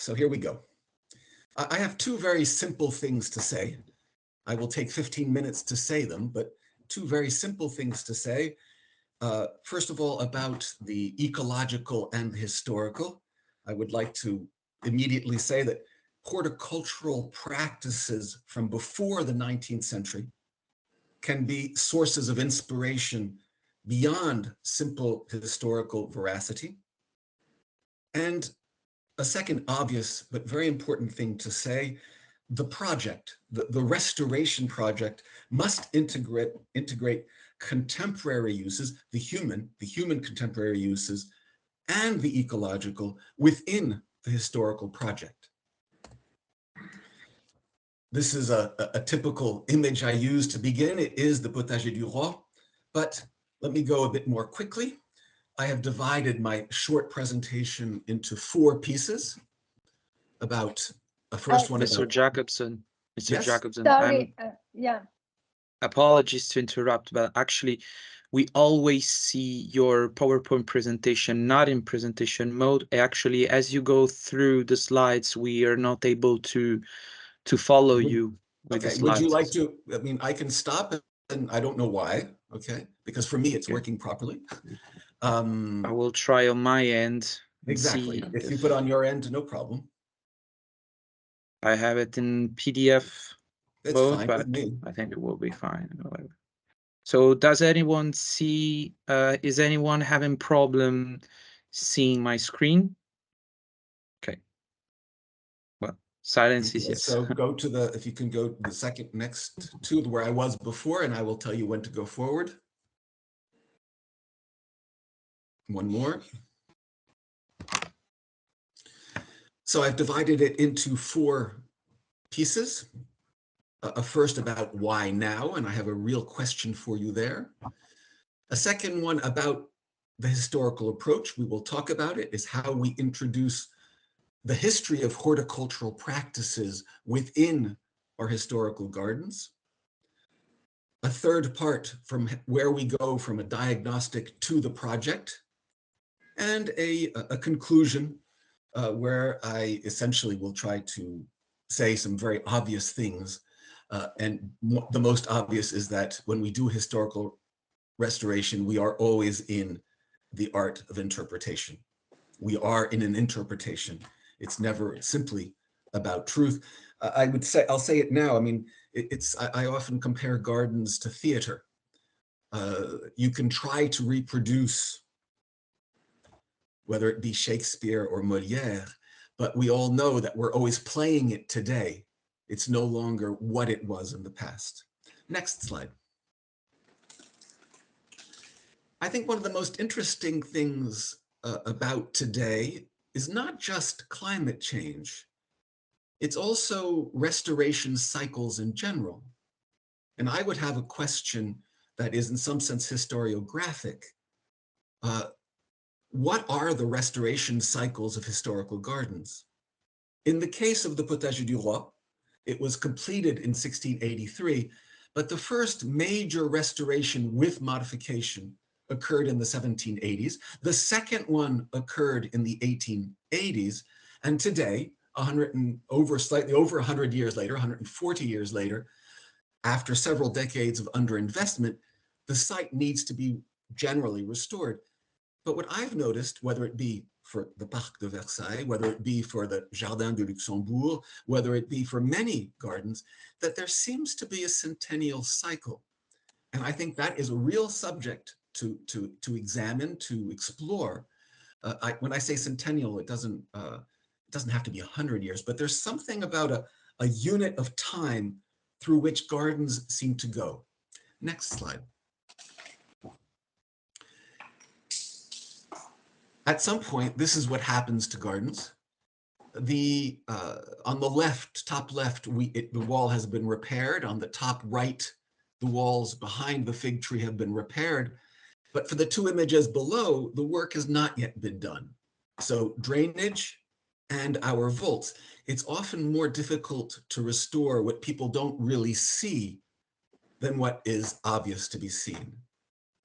so here we go. I have two very simple things to say. I will take 15 minutes to say them, but two very simple things to say. First of all, about the ecological and the historical. I would like to immediately say that horticultural practices from before the 19th century can be sources of inspiration beyond simple historical veracity. And a second obvious but very important thing to say, the project, the restoration project must integrate contemporary uses, the human contemporary uses, and the ecological within the historical project. This is a typical image I use to begin. It is the Potager du Roi, but let me go a bit more quickly. I have divided my short presentation into 4 pieces about a first one. Mr. Jacobsohn, Yes? Jacobsohn, sorry, yeah. Apologies to interrupt, but actually we always see your PowerPoint presentation not in presentation mode. Actually, as you go through the slides, we are not able to follow you with the Okay, slides. would you like to, I mean, I can stop and I don't know why, okay? Because for me, it's working properly. I will try on my end. Exactly. If you put on your end, no problem. I have it in PDF It's mode, fine but with me. I think it will be fine. So does anyone see, is anyone having problem seeing my screen? Okay. Well, silence is yes. So go to the, if you can go to the second next to where I was before, and I will tell you when to go forward. One more. So I've divided it into 4 pieces. A first about why now, and I have a real question for you there. A second one about the historical approach, we will talk about it, is how we introduce the history of horticultural practices within our historical gardens. A third part from where we go from a diagnostic to the project, and a conclusion where I essentially will try to say some very obvious things. And the most obvious is that when we do historical restoration, we are always in the art of interpretation. We are in an interpretation. It's never simply about truth. I would say, I'll say it now, I mean, I often compare gardens to theater. You can try to reproduce, whether it be Shakespeare or Molière, but we all know that we're always playing it today. It's no longer what it was in the past. Next slide. I think one of the most interesting things about today is not just climate change, it's also restoration cycles in general. And I would have a question that is in some sense historiographic. What are the restoration cycles of historical gardens? In the case of the Potager du Roi, it was completed in 1683, but the first major restoration with modification occurred in the 1780s. The second one occurred in the 1880s, and today, slightly over 100 years later, 140 years later, after several decades of underinvestment, the site needs to be generally restored. But what I've noticed, whether it be for the Parc de Versailles, whether it be for the Jardin de Luxembourg, whether it be for many gardens, that there seems to be a centennial cycle. And I think that is a real subject to examine, to explore. When I say centennial, it doesn't have to be 100 years, but there's something about a unit of time through which gardens seem to go. Next slide. At some point, this is what happens to gardens. On the left, top left, the wall has been repaired. On the top right, the walls behind the fig tree have been repaired. But for the 2 images below, the work has not yet been done. So drainage and our vaults. It's often more difficult to restore what people don't really see than what is obvious to be seen.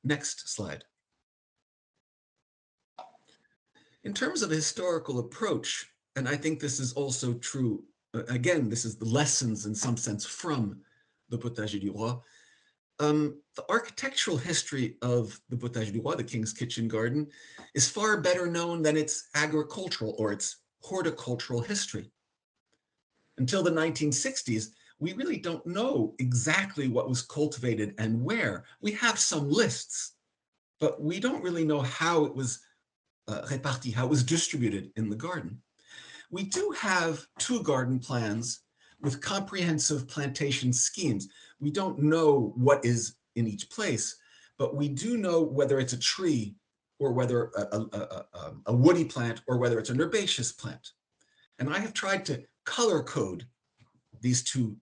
Next slide. In terms of a historical approach, and I think this is also true, again, this is the lessons in some sense from the Potager du Roi. The architectural history of the Potager du Roi, the King's Kitchen Garden, is far better known than its agricultural or its horticultural history. Until the 1960s, we really don't know exactly what was cultivated and where. We have some lists, but we don't really know how it was réparti, how it was distributed in the garden. We do have 2 garden plans with comprehensive plantation schemes. We don't know what is in each place, but we do know whether it's a tree or whether a woody plant or whether it's an herbaceous plant. And I have tried to color code these two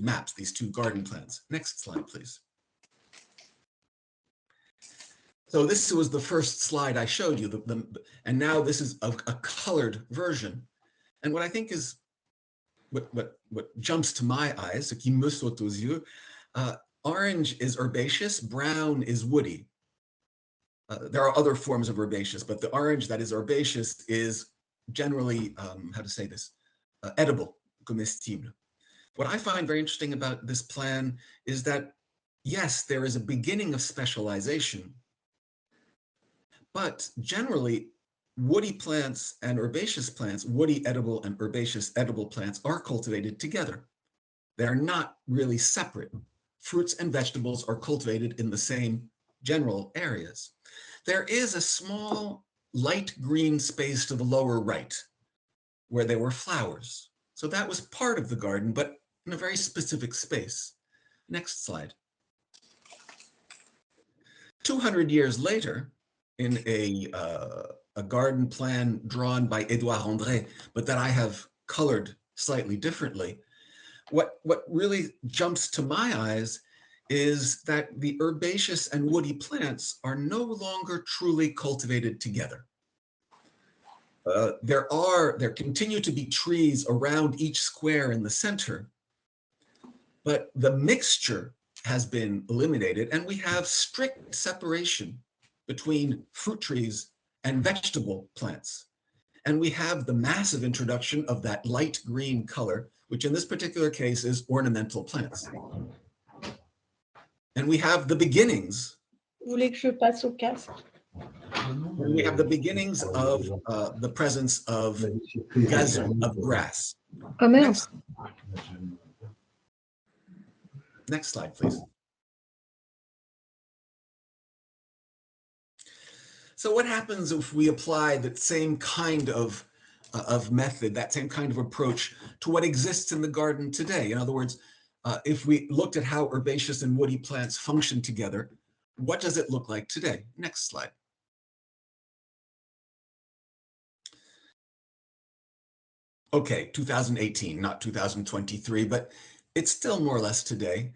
maps, these 2 garden plans. Next slide, please. So this was the first slide I showed you, and now this is a colored version. And what I think is, what jumps to my eyes, ce qui me saute aux yeux, orange is herbaceous, brown is woody. There are other forms of herbaceous, but the orange that is herbaceous is generally, how to say this, edible, comestible. What I find very interesting about this plan is that, yes, there is a beginning of specialization, but generally, woody plants and herbaceous plants, woody edible and herbaceous edible plants are cultivated together. They're not really separate. Fruits and vegetables are cultivated in the same general areas. There is a small light green space to the lower right where there were flowers. So that was part of the garden, but in a very specific space. Next slide. 200 years later, in a garden plan drawn by Édouard André, but that I have colored slightly differently, what really jumps to my eyes is that the herbaceous and woody plants are no longer truly cultivated together. There continue to be trees around each square in the center, but the mixture has been eliminated, and we have strict separation between fruit trees and vegetable plants. And we have the massive introduction of that light green color, which in this particular case is ornamental plants. And we have the beginnings. Vous voulez que je passe au casque? And we have the beginnings of the presence of gazon, of grass. Ah merde. Next slide, please. So what happens if we apply that same kind of method, that same kind of approach to what exists in the garden today? In other words, if we looked at how herbaceous and woody plants function together, what does it look like today? Next slide. Okay, 2018, not 2023, but it's still more or less today.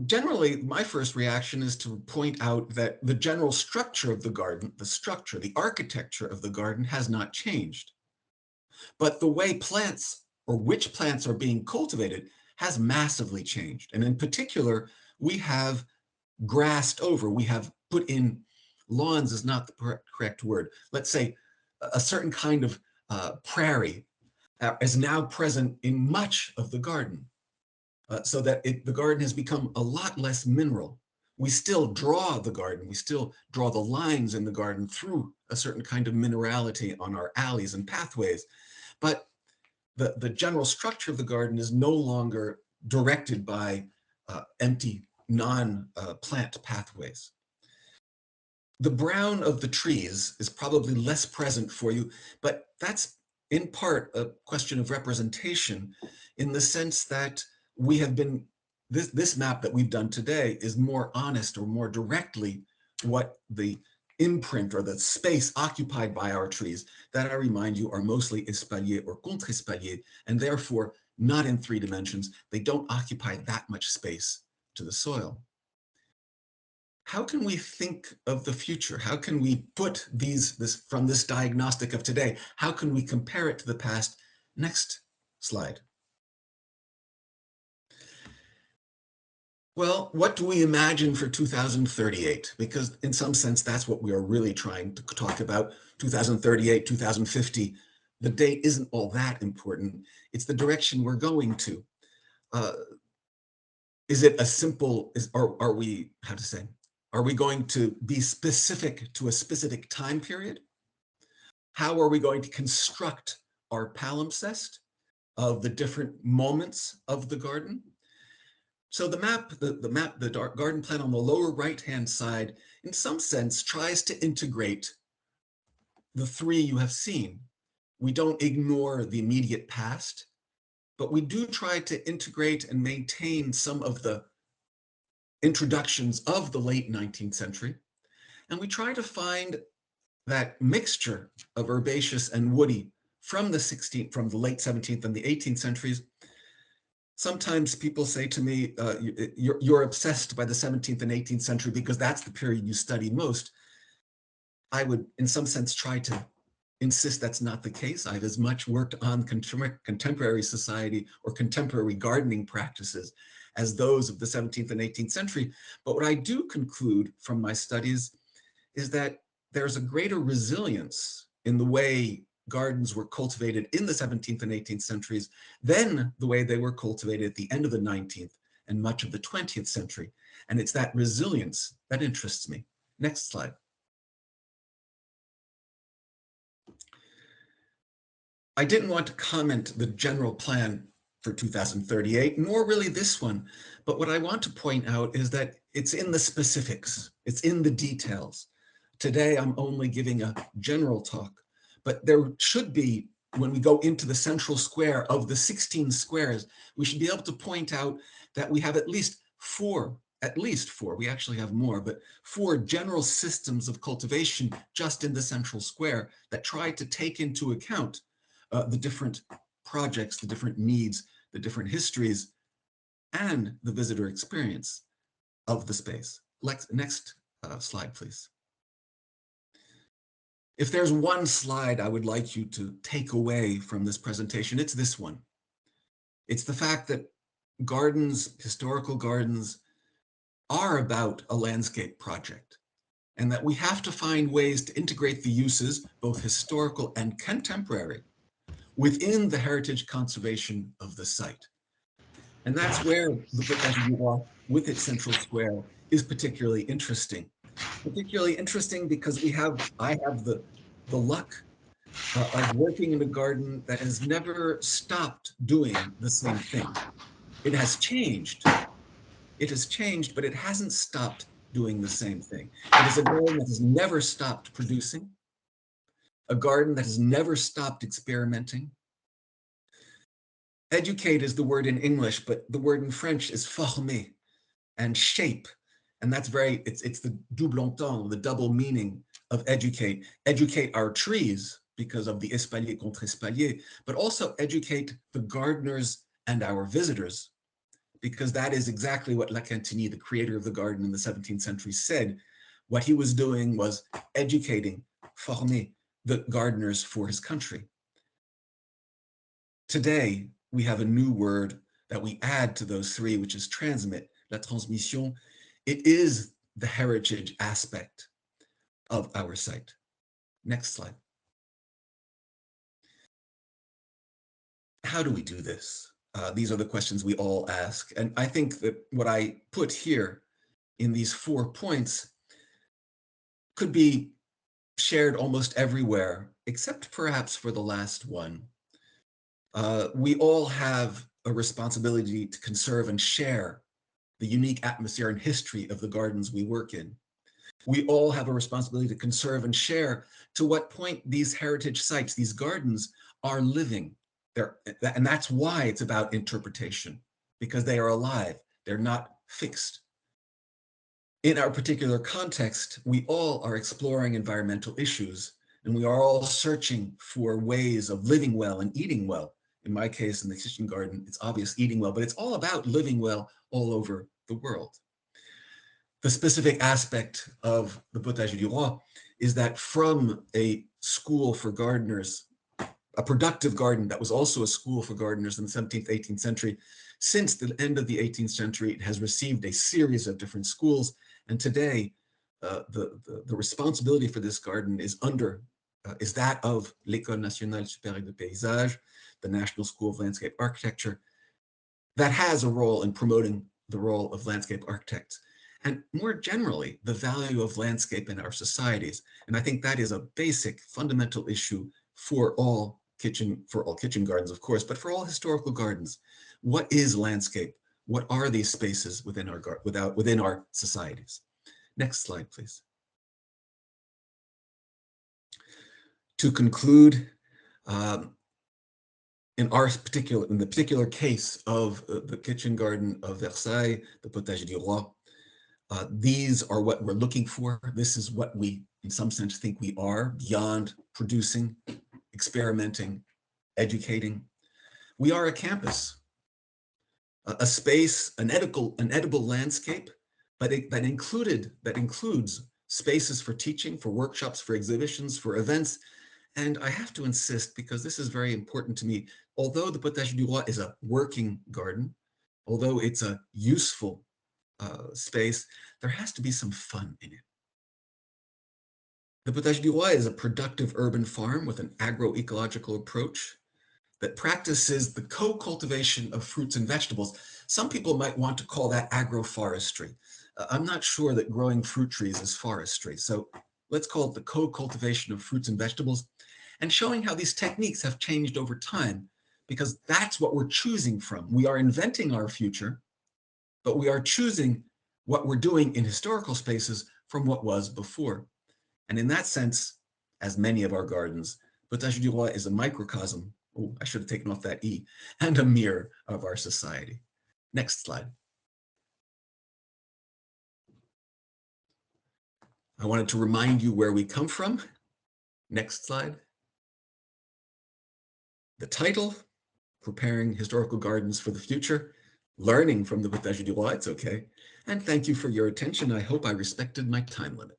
Generally, my first reaction is to point out that the general structure of the garden, the architecture of the garden has not changed. But the way plants, or which plants are being cultivated, has massively changed. And in particular, we have grassed over, we have put in, lawns is not the correct word, let's say a certain kind of prairie is now present in much of the garden. So that the garden has become a lot less mineral. We still draw the garden, we still draw the lines in the garden through a certain kind of minerality on our alleys and pathways, but the general structure of the garden is no longer directed by empty, non-plant pathways. The brown of the trees is probably less present for you, but that's in part a question of representation, in the sense that we have been, this map that we've done today is more honest or more directly what the imprint or the space occupied by our trees, that I remind you are mostly espalier or contre-espalier, and therefore not in 3 dimensions. They don't occupy that much space to the soil. How can we think of the future? How can we put from this diagnostic of today, how can we compare it to the past? Next slide. Well, what do we imagine for 2038? Because in some sense, that's what we are really trying to talk about. 2038, 2050. The date isn't all that important. It's the direction we're going to. Is it a simple, or are we, how to say, are we going to be specific to a specific time period? How are we going to construct our palimpsest of the different moments of the garden? So the map, the garden plan on the lower right-hand side, in some sense, tries to integrate the three you have seen. We don't ignore the immediate past, but we do try to integrate and maintain some of the introductions of the late 19th century. And we try to find that mixture of herbaceous and woody from the late 17th and the 18th centuries. Sometimes people say to me, you're obsessed by the 17th and 18th century because that's the period you study most. I would, in some sense, try to insist that's not the case. I've as much worked on contemporary society or contemporary gardening practices as those of the 17th and 18th century. But what I do conclude from my studies is that there's a greater resilience in the way gardens were cultivated in the 17th and 18th centuries than the way they were cultivated at the end of the 19th and much of the 20th century. And it's that resilience that interests me. Next slide. I didn't want to comment the general plan for 2038, nor really this one, but what I want to point out is that it's in the specifics, it's in the details. Today, I'm only giving a general talk, but there should be, when we go into the central square of the 16 squares, we should be able to point out that we have at least four, we actually have more, but 4 general systems of cultivation just in the central square that try to take into account the different projects, the different needs, the different histories, and the visitor experience of the space. Next slide, please. If there's one slide I would like you to take away from this presentation, it's this one. It's the fact that gardens, historical gardens, are about a landscape project, and that we have to find ways to integrate the uses, both historical and contemporary, within the heritage conservation of the site. And that's where the Potager du Roi, with its central square, is particularly interesting. Particularly interesting because I have the luck of working in a garden that has never stopped doing the same thing. It has changed. It has changed, but it hasn't stopped doing the same thing. It is a garden that has never stopped producing, a garden that has never stopped experimenting. Educate is the word in English, but the word in French is former, and shape. And that's it's the double entendre, the double meaning of educate. Educate our trees because of the espalier contre espalier, but also educate the gardeners and our visitors, because that is exactly what La Cantini, the creator of the garden in the 17th century, said. What he was doing was educating, former, the gardeners for his country. Today, we have a new word that we add to those three, which is transmit, la transmission. It is the heritage aspect of our site. Next slide. How do we do this? These are the questions we all ask. And I think that what I put here in these 4 points could be shared almost everywhere, except perhaps for the last one. We all have a responsibility to conserve and share the unique atmosphere and history of the gardens we work in. We all have a responsibility to conserve and share to what point these heritage sites, these gardens, are living. And that's why it's about interpretation, because they are alive, they're not fixed. In our particular context, we all are exploring environmental issues, and we are all searching for ways of living well and eating well. In my case, in the kitchen garden, it's obvious eating well, but it's all about living well all over the world. The specific aspect of the Potager du Roi is that from a school for gardeners, a productive garden that was also a school for gardeners in the 17th, 18th century, Since the end of the 18th century, it has received a series of different schools, and today the responsibility for this garden is that of l'École Nationale Supérieure de Paysage, the National School of Landscape Architecture, that has a role in promoting the role of landscape architects, and more generally, the value of landscape in our societies. And I think that is a basic, fundamental issue for all kitchen gardens, of course, but for all historical gardens. What is landscape? What are these spaces within our societies? Next slide, please. To conclude, in the particular case of the kitchen garden of Versailles, the Potager du Roi, these are what we're looking for. This is what we, in some sense, think we are, beyond producing, experimenting, educating. We are a campus, a space, an edible landscape, but that includes spaces for teaching, for workshops, for exhibitions, for events. And I have to insist, because this is very important to me, although the Potager du Roi is a working garden, although it's a useful space, there has to be some fun in it. The Potager du Roi is a productive urban farm with an agroecological approach that practices the co-cultivation of fruits and vegetables. Some people might want to call that agroforestry. I'm not sure that growing fruit trees is forestry, so let's call it the co-cultivation of fruits and vegetables, and showing how these techniques have changed over time, because that's what we're choosing from. We are inventing our future, but we are choosing what we're doing in historical spaces from what was before. And in that sense, as many of our gardens, Potager du Roi is a microcosm, oh, I should have taken off that E, and a mirror of our society. Next slide. I wanted to remind you where we come from. Next slide. The title, Preparing Historical Gardens for the Future, learning from the Potager du Roi, it's okay. And thank you for your attention. I hope I respected my time limit.